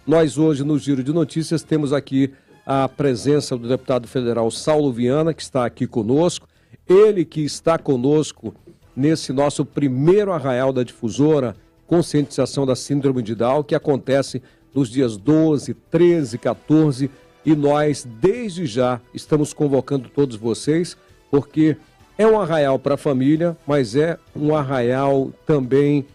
Nós hoje, no Giro de Notícias, temos aqui a presença do deputado federal Saulo Viana, que está aqui conosco. Ele que está conosco nesse nosso primeiro arraial da Difusora, conscientização da síndrome de Down, que acontece nos dias 12, 13, 14, e nós, desde já, estamos convocando todos vocês, porque é um arraial para a família, mas é um arraial também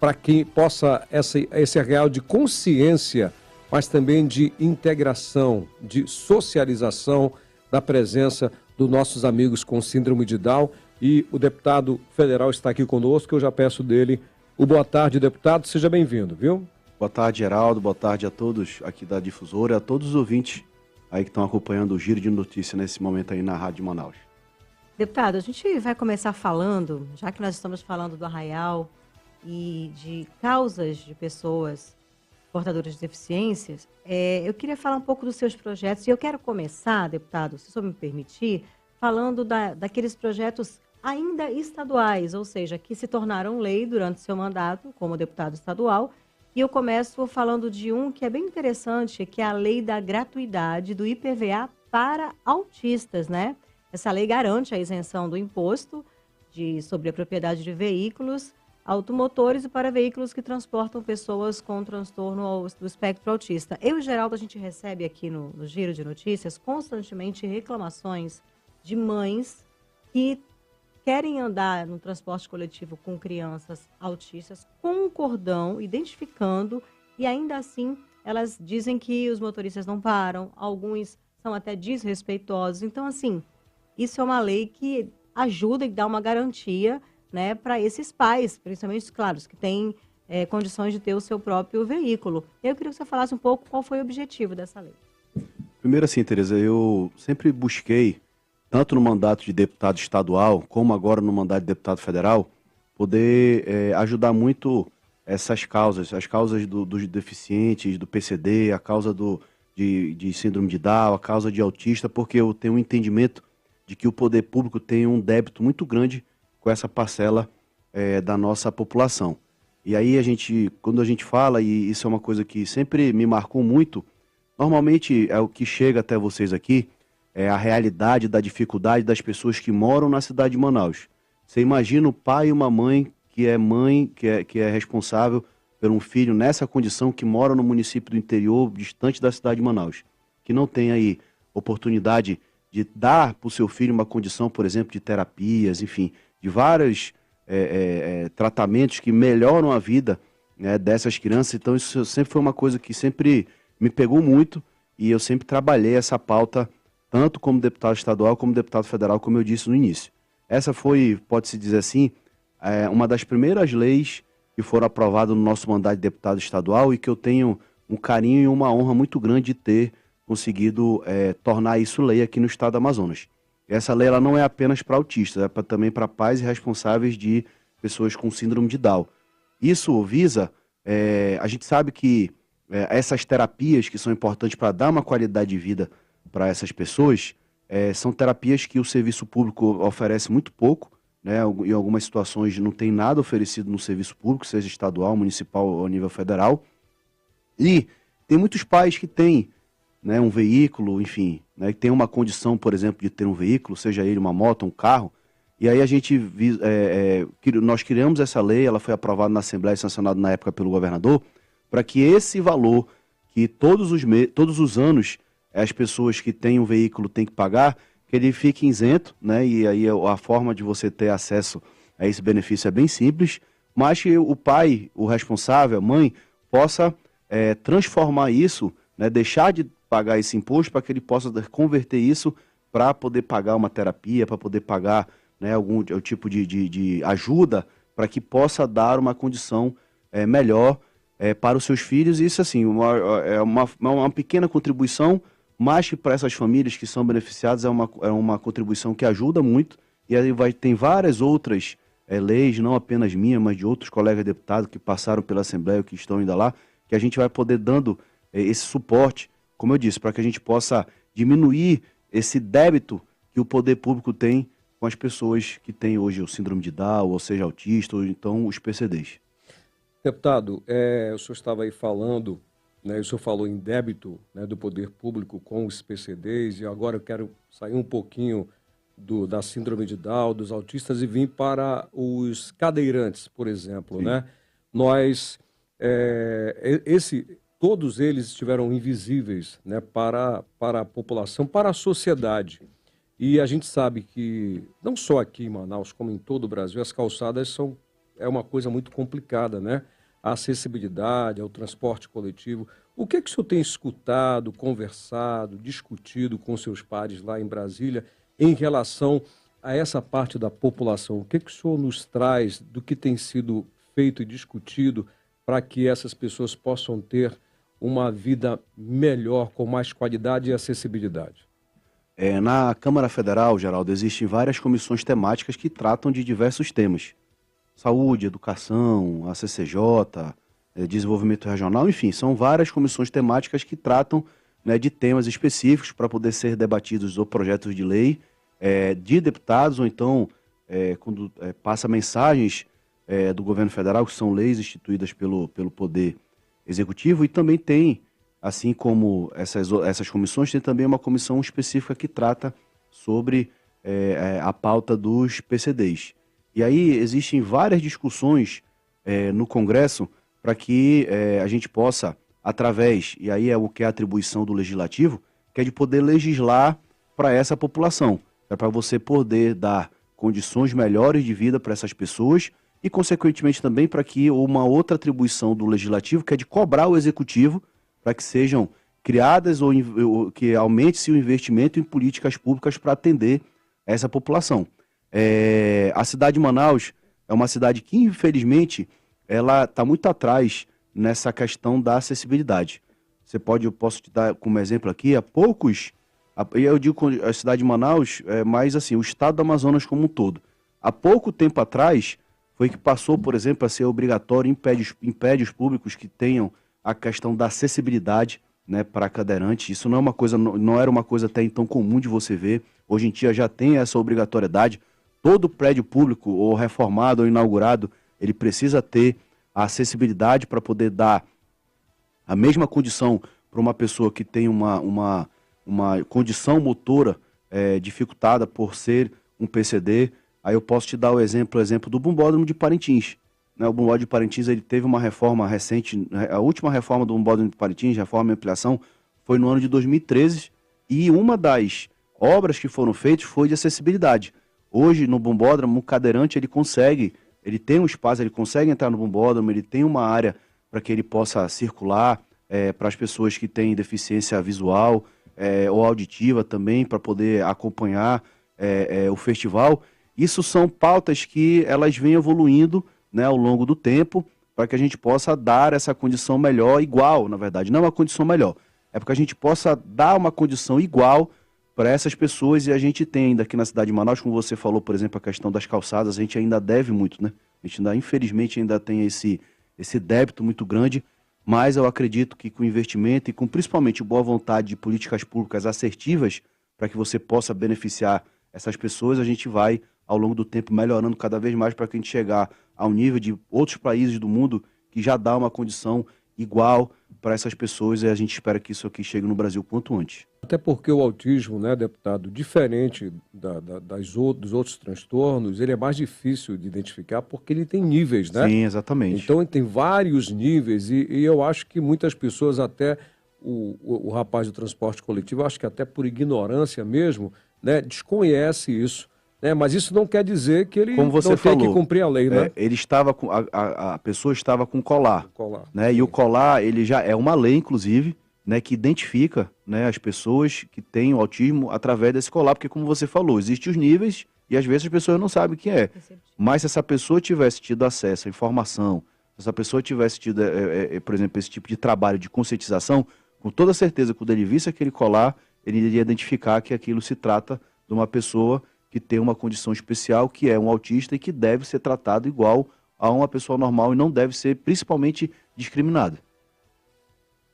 para quem possa, esse arraial de consciência, mas também de integração, de socialização da presença dos nossos amigos com síndrome de Down. E o deputado federal está aqui conosco, eu já peço dele o boa tarde, deputado, seja bem-vindo, viu? Boa tarde, Geraldo, boa tarde a todos aqui da Difusora e a todos os ouvintes aí que estão acompanhando o Giro de Notícias nesse momento aí na Rádio Manaus. Deputado, a gente vai começar falando, já que nós estamos falando do arraial e de causas de pessoas portadoras de deficiências, eu queria falar um pouco dos seus projetos. E eu quero começar, deputado, se o senhor me permitir, falando daqueles projetos ainda estaduais, ou seja, que se tornaram lei durante seu mandato como deputado estadual. E eu começo falando de um que é bem interessante, que é a lei da gratuidade do IPVA para autistas, né? Essa lei garante a isenção do imposto sobre a propriedade de veículos automotores e para veículos que transportam pessoas com transtorno do espectro autista. Eu e Geraldo, a gente recebe aqui no Giro de Notícias constantemente reclamações de mães que querem andar no transporte coletivo com crianças autistas com um cordão, identificando, e ainda assim elas dizem que os motoristas não param, alguns são até desrespeitosos. Então, assim, isso é uma lei que ajuda e dá uma garantia, né, para esses pais, principalmente, claro, os que têm condições de ter o seu próprio veículo. Eu queria que você falasse um pouco qual foi o objetivo dessa lei. Primeiro assim, Tereza, eu sempre busquei, tanto no mandato de deputado estadual, como agora no mandato de deputado federal, poder ajudar muito essas causas, as causas dos deficientes, do PCD, a causa de síndrome de Down, a causa de autista, porque eu tenho um entendimento de que o poder público tem um débito muito grande com essa parcela da nossa população. E aí quando a gente fala, e isso é uma coisa que sempre me marcou muito, normalmente é o que chega até vocês aqui, é a realidade da dificuldade das pessoas que moram na cidade de Manaus. Você imagina o pai e uma mãe, que é responsável por um filho nessa condição, que mora no município do interior, distante da cidade de Manaus, que não tem aí oportunidade de dar para o seu filho uma condição, por exemplo, de terapias, enfim, de vários tratamentos que melhoram a vida, né, dessas crianças. Então isso sempre foi uma coisa que sempre me pegou muito, e eu sempre trabalhei essa pauta tanto como deputado estadual como deputado federal, como eu disse no início. Essa foi, pode-se dizer assim, uma das primeiras leis que foram aprovadas no nosso mandato de deputado estadual, e que eu tenho um carinho e uma honra muito grande de ter conseguido tornar isso lei aqui no estado do Amazonas. Essa lei ela não é apenas para autistas, é também para pais e responsáveis de pessoas com síndrome de Down. Isso visa, a gente sabe que essas terapias que são importantes para dar uma qualidade de vida para essas pessoas, são terapias que o serviço público oferece muito pouco, né? Em algumas situações não tem nada oferecido no serviço público, seja estadual, municipal ou a nível federal. E tem muitos pais que têm, né, um veículo, enfim, né, que tem uma condição, por exemplo, de ter um veículo, seja ele uma moto, um carro, e aí nós criamos essa lei, ela foi aprovada na Assembleia e sancionada na época pelo governador, para que esse valor que todos os anos as pessoas que têm um veículo têm que pagar, que ele fique isento, né? E aí a forma de você ter acesso a esse benefício é bem simples, mas que o pai, o responsável, a mãe, possa transformar isso, né? Deixar de pagar esse imposto para que ele possa converter isso para poder pagar uma terapia, para poder pagar, né, algum tipo de ajuda, para que possa dar uma condição melhor para os seus filhos. E isso, assim, é uma pequena contribuição, mas que para essas famílias que são beneficiadas é uma contribuição que ajuda muito. E aí tem várias outras leis, não apenas minha, mas de outros colegas deputados que passaram pela Assembleia, que estão ainda lá, que a gente vai poder dando esse suporte, como eu disse, para que a gente possa diminuir esse débito que o poder público tem com as pessoas que têm hoje o síndrome de Down, ou seja, autista, ou então os PCDs. Deputado, o senhor estava aí falando né, o senhor falou em débito, né, do poder público com os PCDs, e agora eu quero sair um pouquinho da síndrome de Down, dos autistas, e vir para os cadeirantes, por exemplo, Sim. né? Nós, todos eles estiveram invisíveis, né, para a população, para a sociedade. E a gente sabe que, não só aqui em Manaus, como em todo o Brasil, as calçadas é uma coisa muito complicada, né? A acessibilidade ao transporte coletivo. O que o senhor tem escutado, conversado, discutido com seus pares lá em Brasília em relação a essa parte da população? O que o senhor nos traz do que tem sido feito e discutido para que essas pessoas possam ter uma vida melhor, com mais qualidade e acessibilidade? Na Câmara Federal, Geraldo, existem várias comissões temáticas que tratam de diversos temas. Saúde, educação, a CCJ, desenvolvimento regional, enfim, são várias comissões temáticas que tratam, né, de temas específicos para poder ser debatidos ou projetos de lei de deputados, ou então quando passa mensagens do governo federal, que são leis instituídas pelo Poder Executivo, e também tem, assim como essas comissões, tem também uma comissão específica que trata sobre a pauta dos PCDs. E aí existem várias discussões no Congresso para que a gente possa, através, e aí é o que é a atribuição do Legislativo, que é de poder legislar para essa população. É para você poder dar condições melhores de vida para essas pessoas e, consequentemente, também para que uma outra atribuição do Legislativo, que é de cobrar o Executivo para que sejam criadas ou que aumente-se o investimento em políticas públicas para atender essa população. A cidade de Manaus é uma cidade que, infelizmente, ela está muito atrás nessa questão da acessibilidade. Eu posso te dar como exemplo aqui, eu digo a cidade de Manaus, mas assim, o estado do Amazonas como um todo. Há pouco tempo atrás, foi que passou, por exemplo, a ser obrigatório em prédios públicos que tenham a questão da acessibilidade, né, para cadeirante. Isso não era uma coisa até então comum de você ver. Hoje em dia já tem essa obrigatoriedade. Todo prédio público, ou reformado ou inaugurado, ele precisa ter a acessibilidade para poder dar a mesma condição para uma pessoa que tem uma condição motora dificultada por ser um PCD. Aí eu posso te dar o exemplo do Bombódromo de Parintins. Né, o Bombódromo de Parintins ele teve uma reforma recente, a última reforma do Bombódromo de Parintins, reforma e ampliação, foi no ano de 2013, e uma das obras que foram feitas foi de acessibilidade. Hoje, no Bombódromo, o cadeirante ele tem um espaço, ele consegue entrar no Bombódromo, ele tem uma área para que ele possa circular, para as pessoas que têm deficiência visual ou auditiva também, para poder acompanhar o festival. Isso são pautas que elas vêm evoluindo, né, ao longo do tempo, para que a gente possa dar essa condição melhor, igual, na verdade, não uma condição melhor, é porque a gente possa dar uma condição igual para essas pessoas, e a gente tem ainda aqui na cidade de Manaus, como você falou, por exemplo, a questão das calçadas, a gente ainda deve muito, né? A gente ainda, infelizmente, ainda tem esse débito muito grande, mas eu acredito que com investimento e com principalmente boa vontade de políticas públicas assertivas, para que você possa beneficiar essas pessoas, a gente vai, ao longo do tempo, melhorando cada vez mais para que a gente chegar ao nível de outros países do mundo que já dá uma condição igual para essas pessoas, e a gente espera que isso aqui chegue no Brasil quanto antes. Até porque o autismo, né, deputado, diferente dos outros transtornos, ele é mais difícil de identificar porque ele tem níveis, né? Sim, exatamente. Então ele tem vários níveis e eu acho que muitas pessoas, até o rapaz do transporte coletivo, eu acho que até por ignorância mesmo, né, desconhece isso. Mas isso não quer dizer que ele Como você não falou, tem que cumprir a lei, né? Ele estava com a pessoa estava com colar, né? Sim. E o colar, ele já é uma lei, inclusive, né, que identifica, né, as pessoas que têm o autismo através desse colar, porque como você falou, existem os níveis e às vezes as pessoas não sabem o que é. Mas se essa pessoa tivesse tido acesso à informação, se essa pessoa tivesse tido, por exemplo, esse tipo de trabalho de conscientização, com toda certeza, quando ele visse aquele colar, ele iria identificar que aquilo se trata de uma pessoa que tem uma condição especial, que é um autista e que deve ser tratado igual a uma pessoa normal e não deve ser principalmente discriminada.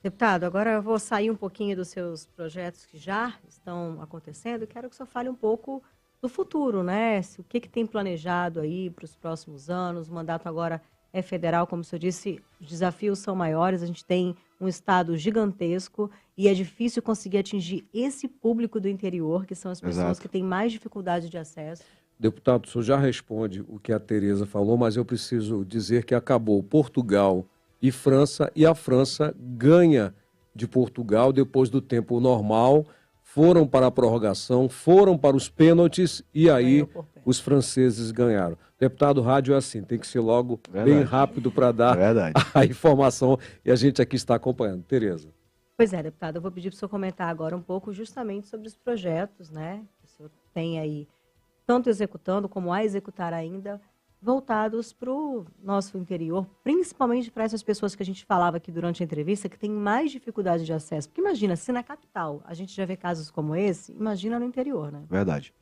Deputado, agora eu vou sair um pouquinho dos seus projetos que já estão acontecendo. Quero que o senhor fale um pouco do futuro, né? O que tem planejado aí para os próximos anos? O mandato agora é federal, como o senhor disse, os desafios são maiores, a gente tem um estado gigantesco e é difícil conseguir atingir esse público do interior, que são as pessoas Exato. que têm mais dificuldade de acesso. Deputado, o senhor já responde o que a Tereza falou, mas eu preciso dizer que acabou Portugal e França, e a França ganha de Portugal depois do tempo normal, foram para a prorrogação, foram para os pênaltis e aí Ganhou por pênalti. os franceses ganharam. Deputado, rádio é assim, tem que ser logo Verdade. bem rápido para dar Verdade. a informação e a gente aqui está acompanhando. Tereza. Pois é, deputado, eu vou pedir para o senhor comentar agora um pouco justamente sobre os projetos, né, que o senhor tem aí, tanto executando como a executar ainda, voltados para o nosso interior, principalmente para essas pessoas que a gente falava aqui durante a entrevista, que têm mais dificuldade de acesso. Porque imagina, se na capital a gente já vê casos como esse, imagina no interior, né? Verdade.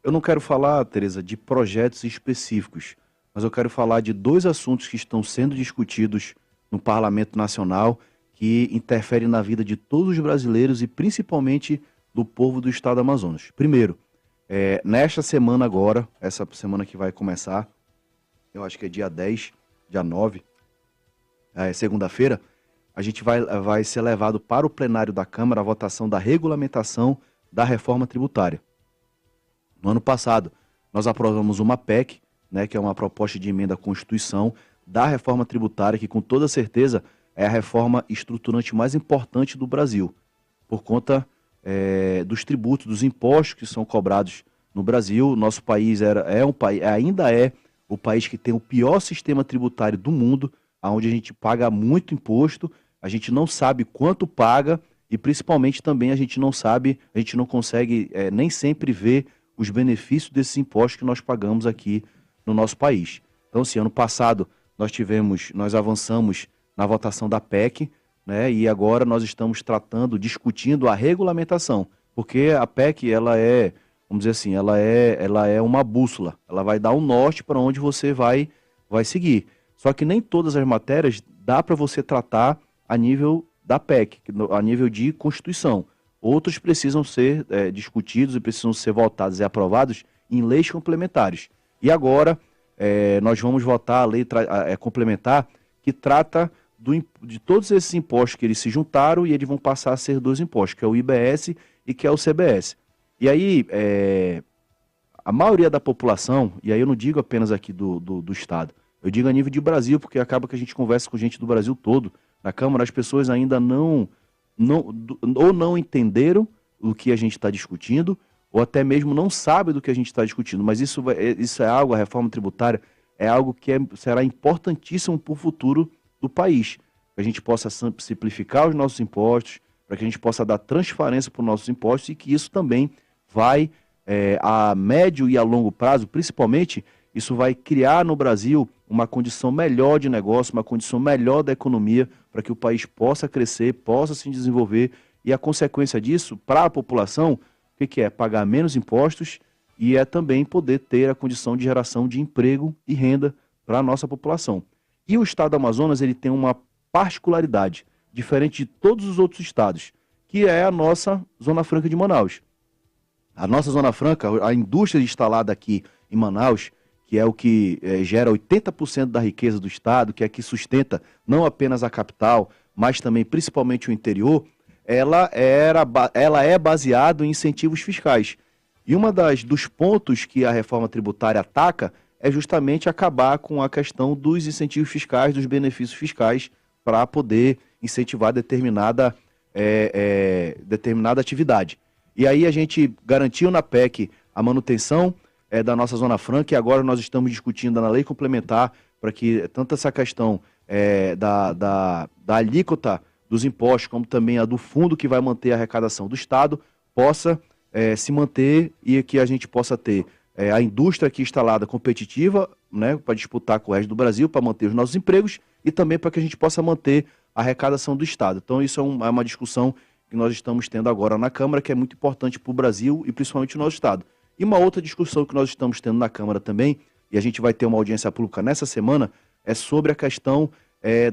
Eu não quero falar, Tereza, de projetos específicos, mas eu quero falar de dois assuntos que estão sendo discutidos no Parlamento Nacional que interferem na vida de todos os brasileiros e principalmente do povo do estado do Amazonas. Primeiro, nesta semana agora, essa semana que vai começar, eu acho que é dia 10, dia 9, segunda-feira, a gente vai ser levado para o plenário da Câmara a votação da regulamentação da reforma tributária. No ano passado, nós aprovamos uma PEC, né, que é uma proposta de emenda à Constituição da reforma tributária, que com toda certeza é a reforma estruturante mais importante do Brasil, por conta dos tributos, dos impostos que são cobrados no Brasil. Nosso país ainda é o país que tem o pior sistema tributário do mundo, onde a gente paga muito imposto, a gente não sabe quanto paga e principalmente também a gente não consegue nem sempre ver os benefícios desses impostos que nós pagamos aqui no nosso país. Então, assim, ano passado nós avançamos na votação da PEC, né, e agora nós estamos discutindo a regulamentação, porque a PEC, ela é, vamos dizer assim, ela é uma bússola, ela vai dar um norte para onde você vai seguir. Só que nem todas as matérias dá para você tratar a nível da PEC, a nível de Constituição. Outros precisam ser discutidos e precisam ser votados e aprovados em leis complementares. E agora nós vamos votar a lei complementar que trata de todos esses impostos que eles se juntaram e eles vão passar a ser dois impostos, que é o IBS e que é o CBS. E aí, a maioria da população, e aí eu não digo apenas aqui do Estado, eu digo a nível de Brasil, porque acaba que a gente conversa com gente do Brasil todo. Na Câmara, as pessoas ainda não entenderam o que a gente está discutindo, ou até mesmo não sabem do que a gente está discutindo. Mas isso é algo, a reforma tributária, é algo que será importantíssimo para o futuro do país. Para a gente possa simplificar os nossos impostos, para que a gente possa dar transparência para os nossos impostos e que isso também vai, a médio e a longo prazo, principalmente, isso vai criar no Brasil uma condição melhor de negócio, uma condição melhor da economia, para que o país possa crescer, possa se desenvolver. E a consequência disso, para a população, o que é? Pagar menos impostos e também poder ter a condição de geração de emprego e renda para a nossa população. E o estado do Amazonas, ele tem uma particularidade, diferente de todos os outros estados, que é a nossa Zona Franca de Manaus. A nossa Zona Franca, a indústria instalada aqui em Manaus, que é o que gera 80% da riqueza do estado, que é que sustenta não apenas a capital, mas também principalmente o interior, ela é baseada em incentivos fiscais. E dos pontos que a reforma tributária ataca é justamente acabar com a questão dos incentivos fiscais, dos benefícios fiscais, para poder incentivar determinada atividade. E aí a gente garantiu na PEC a manutenção da nossa Zona Franca, e agora nós estamos discutindo na lei complementar para que tanto essa questão da alíquota dos impostos, como também a do fundo que vai manter a arrecadação do Estado, possa se manter e que a gente possa ter a indústria aqui instalada competitiva, né, para disputar com o resto do Brasil, para manter os nossos empregos e também para que a gente possa manter a arrecadação do Estado. Então isso é uma discussão que nós estamos tendo agora na Câmara, que é muito importante para o Brasil e principalmente o nosso Estado. E uma outra discussão que nós estamos tendo na Câmara também, e a gente vai ter uma audiência pública nessa semana, é sobre a questão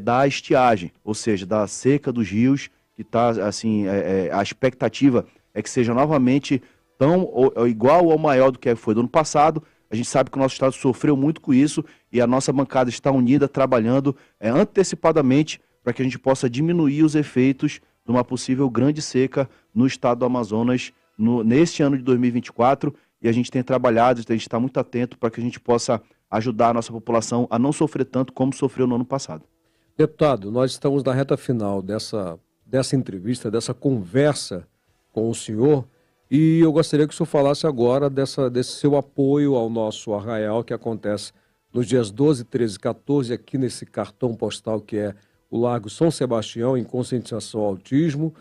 da estiagem, ou seja, da seca dos rios, que está, assim, a expectativa é que seja novamente tão igual ou maior do que foi do ano passado. A gente sabe que o nosso estado sofreu muito com isso e a nossa bancada está unida, trabalhando antecipadamente para que a gente possa diminuir os efeitos de uma possível grande seca no estado do Amazonas neste ano de 2024. E a gente tem trabalhado, a gente está muito atento para que a gente possa ajudar a nossa população a não sofrer tanto como sofreu no ano passado. Deputado, nós estamos na reta final dessa entrevista, dessa conversa com o senhor, e eu gostaria que o senhor falasse agora desse seu apoio ao nosso arraial, que acontece nos dias 12, 13 e 14, aqui nesse cartão postal que é o Largo São Sebastião, em conscientização ao autismo.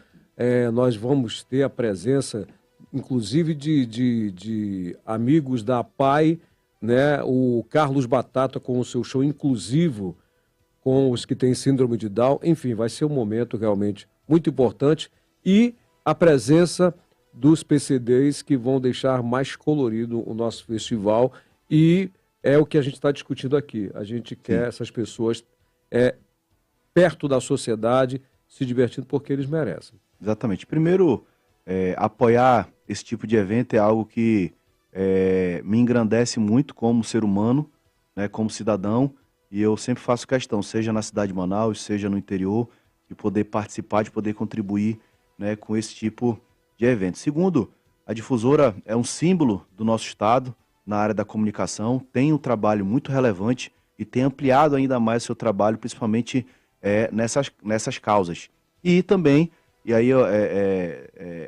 Nós vamos ter a presença, inclusive, de amigos da APAE, né? O Carlos Batata com o seu show inclusivo com os que têm síndrome de Down. Enfim, vai ser um momento realmente muito importante, e a presença dos PCDs que vão deixar mais colorido o nosso festival, e é o que a gente está discutindo aqui. A gente quer essas pessoas perto da sociedade, se divertindo porque eles merecem. Exatamente. Primeiro, apoiar esse tipo de evento é algo que me engrandece muito como ser humano, né, como cidadão, e eu sempre faço questão, seja na cidade de Manaus, seja no interior, de poder participar, de poder contribuir, né, com esse tipo de evento. Segundo, a Difusora é um símbolo do nosso estado na área da comunicação, tem um trabalho muito relevante e tem ampliado ainda mais seu trabalho, principalmente nessas causas. E também, e aí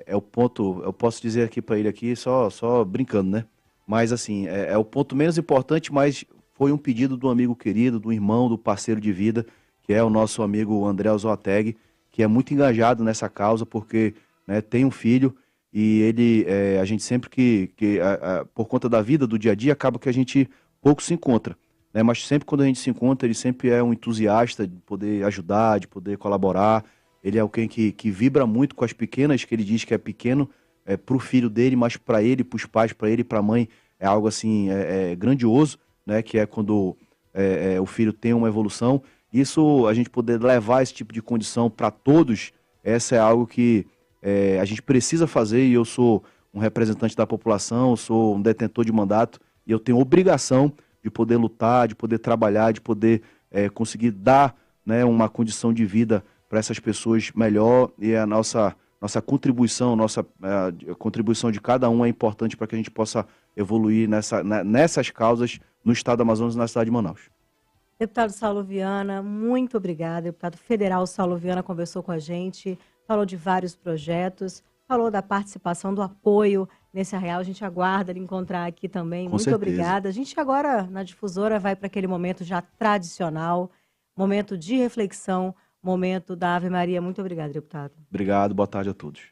é o ponto, eu posso dizer aqui para ele aqui, só brincando, né? Mas assim, é o ponto menos importante, mas foi um pedido do amigo querido, do irmão, do parceiro de vida, que é o nosso amigo André Zoateg, que é muito engajado nessa causa, porque, né, tem um filho e ele, a gente sempre por conta da vida, do dia a dia, acaba que a gente pouco se encontra, né? Mas sempre quando a gente se encontra, ele sempre é um entusiasta de poder ajudar, de poder colaborar. Ele é alguém que vibra muito com as pequenas, que ele diz que é pequeno para o filho dele, mas para ele, para os pais, para ele e para a mãe, é algo assim grandioso, né? Que é quando o filho tem uma evolução. Isso, a gente poder levar esse tipo de condição para todos, essa é algo que a gente precisa fazer, e eu sou um representante da população, eu sou um detentor de mandato, e eu tenho obrigação de poder lutar, de poder trabalhar, de poder conseguir dar, né, uma condição de vida para essas pessoas melhor, e a nossa contribuição, a contribuição de cada um é importante para que a gente possa evoluir nessas causas no estado do Amazonas e na cidade de Manaus. Deputado Saulo Viana, muito obrigada. Deputado federal Saulo Viana conversou com a gente, falou de vários projetos, falou da participação, do apoio nesse arraial. A gente aguarda ele encontrar aqui também. Com muito certeza. obrigada. A gente agora, na Difusora, vai para aquele momento já tradicional, momento de reflexão, momento da Ave Maria. Muito obrigada, deputado. Obrigado, boa tarde a todos.